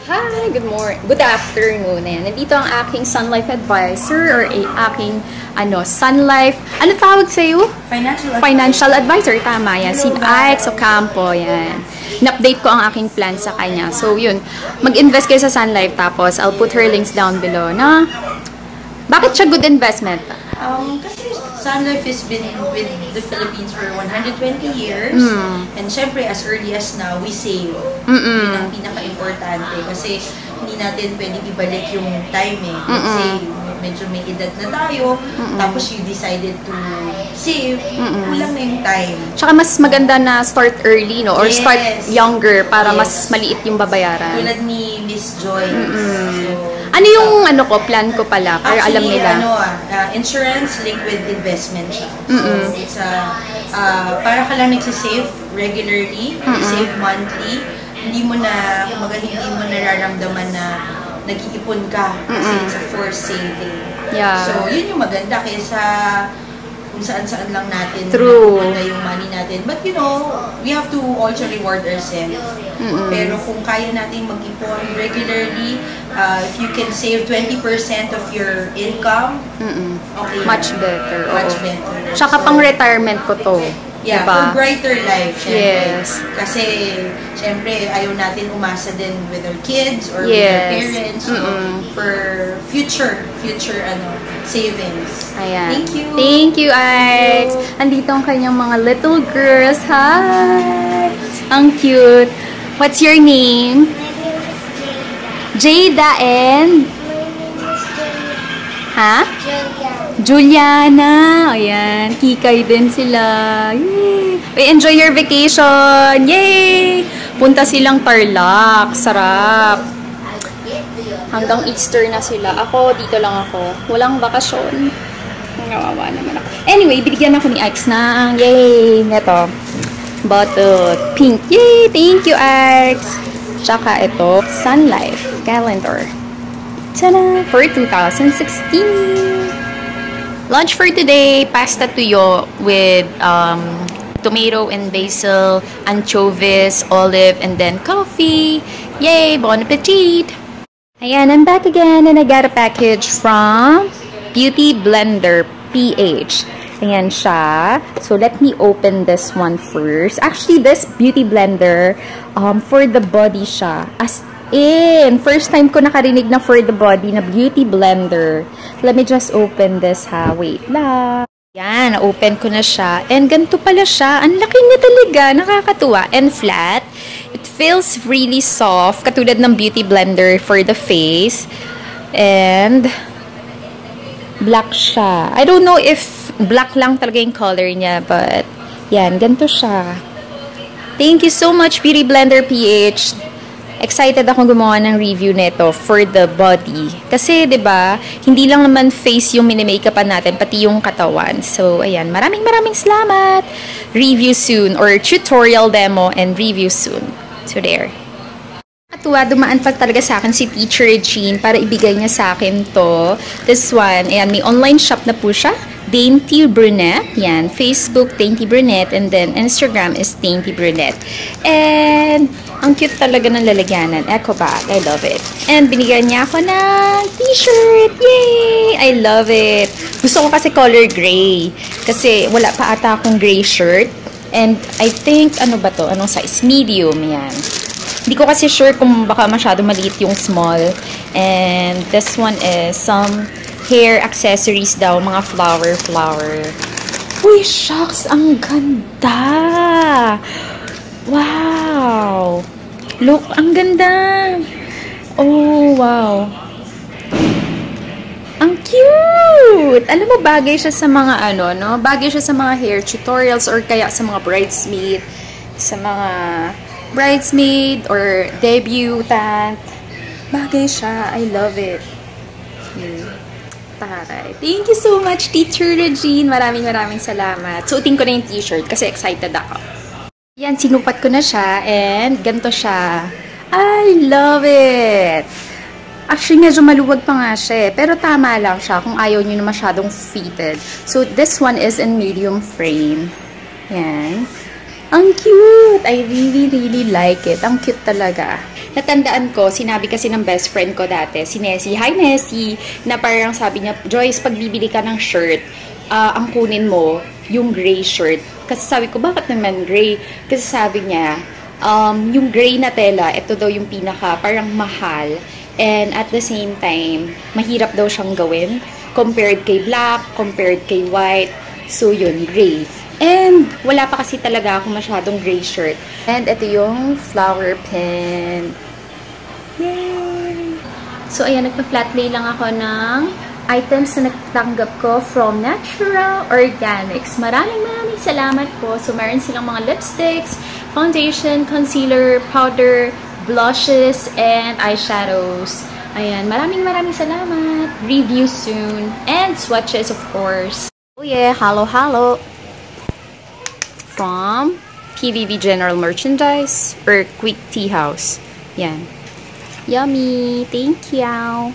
Hi! Good morning. Good afternoon. Ayan. Nandito ang aking Sun Life advisor or aking Sun Life. Ano tawag sa'yo? Financial advisor. Tama yan. Si Alex Ocampo. Yan. In-update ko ang aking plan sa kanya. So, yun. Mag-invest kayo sa Sun Life. Tapos, I'll put her links down below. Na, bakit siya good investment? Kasi Sun Life has been with the Philippines for 120 years. And syempre, as early as now, we save. Yun ang pinaka-importante. Kasi hindi natin pwedeng ibalik yung time eh. Kasi medyo may edad na tayo. Tapos you decided to save. Kulang na yung time. Tsaka mas maganda na start early, no? Or start younger para mas maliit yung babayaran. Tulad ni Miss Joy. Ano yung plan ko pala? Para alam nila. Insurance linked with investment siya. So, it's para ka lang nagsisave regularly, save monthly. Hindi mo nararamdaman na nag-iipon ka kasi it's a forced saving. Yeah. So, yun yung maganda kaysa kung saan-saan lang natin pupunta yung money natin. But you know, we have to also reward ourselves. Pero kung kaya natin mag-ipon regularly, if you can save 20% of your income, okay. Much better. Much better. Tsaka pang retirement ko to. Yeah, diba? For brighter life, syempre. Yes. Kasi, syempre, ayaw natin umasa din with our kids or with our parents. So, for future savings. Ayan. Thank you. Thank you, Alex. Andito ang kanyang mga little girls. Hi! Ang cute. What's your name? Jada and? Ha? Juliana. Ayan. Kikay din sila. Yay! Enjoy your vacation. Yay! Punta silang Tarlac. Sarap. Hanggang Easter na sila. Ako, dito lang ako. Walang bakasyon. Nawawa naman ako. Anyway, binigyan ako ni Alex ng, yay! Ito. Bottle. Pink. Yay! Thank you, Alex. Tsaka ito, Sun Life calendar. Tada! For 2016. Lunch for today, pasta tuyo with tomato and basil, anchovies, olive, and then coffee. Yay! Bon appetit! Ayan, I'm back again and I got a package from Beauty Blender PH. Ayan siya. So, let me open this one first. Actually, this Beauty Blender, for the body siya. As in, first time ko nakarinig na for the body na Beauty Blender. Let me just open this ha. Wait lang. Yan, na-open ko na siya. And ganito pala siya. Ang laki niya talaga. Nakakatuwa. And flat. It feels really soft. Katulad ng Beauty Blender for the face. And black siya. I don't know if black lang talaga yung color niya. But, yan. Ganito siya. Thank you so much, Beauty Blender PH. Excited akong gumawa ng review nito for the body. Kasi, 'di ba, hindi lang naman face yung mini-makeupan natin, pati yung katawan. So, ayan, maraming salamat. Review soon or tutorial demo and review soon. So, there. Katuwa, dumaan pa talaga sa akin si Teacher Jean para ibigay niya sa akin to. This one, ayan, may online shop na po siya. Dainty Brunette. Yan. Facebook, Dainty Brunette. And then, Instagram is Dainty Brunette. And, ang cute talaga ng lalagyanan. Eco bag. I love it. And, binigyan niya ako ng t-shirt. Yay! I love it. Gusto ko kasi color gray. Kasi, wala pa ata akong gray shirt. And, I think, ano ba to? Anong size? Medium. Yan. Hindi ko kasi sure kung baka masyado maliit yung small. And, this one is some hair accessories daw, mga flower. Uy, shucks, ang ganda! Wow! Look, ang ganda! Oh, wow! Ang cute! Alam mo, bagay siya sa mga bagay siya sa mga hair tutorials or kaya sa mga bridesmaid or debutant. Bagay siya. I love it. Taray. Thank you so much, Teacher Regine. Maraming salamat. Suotin ko na yung t-shirt kasi excited ako. Yan, sinupat ko na siya and ganito siya. I love it! Actually, medyo maluwag pa nga siya eh. Pero tama lang siya kung ayaw nyo na masyadong fitted. So, this one is in medium frame. Yan. Ang cute! I really like it. Ang cute talaga. natandaan ko, sinabi kasi ng best friend ko dati, si Nessie, hi Nessie, na parang sabi niya, Joyce, pag bibili ka ng shirt, ang kunin mo, yung gray shirt. Kasi sabi ko, bakit naman gray? Kasi sabi niya, yung gray na tela, ito daw yung pinaka, parang mahal. And at the same time, mahirap daw siyang gawin. Compared kay black, compared kay white. So yun, gray. And wala pa kasi talaga ako masyadong gray shirt. And ito yung flower pen. Yay! So ayan, nagpa-flat lay lang ako ng items na nagtanggap ko from Natural Organics. Maraming salamat po. So meron silang mga lipsticks, foundation, concealer, powder, blushes, and eyeshadows. Ayan, maraming salamat. Review soon. And swatches, of course. Oh yeah, halo. From PVV General Merchandise or Quick Tea House. Yan. Yummy. Thank you.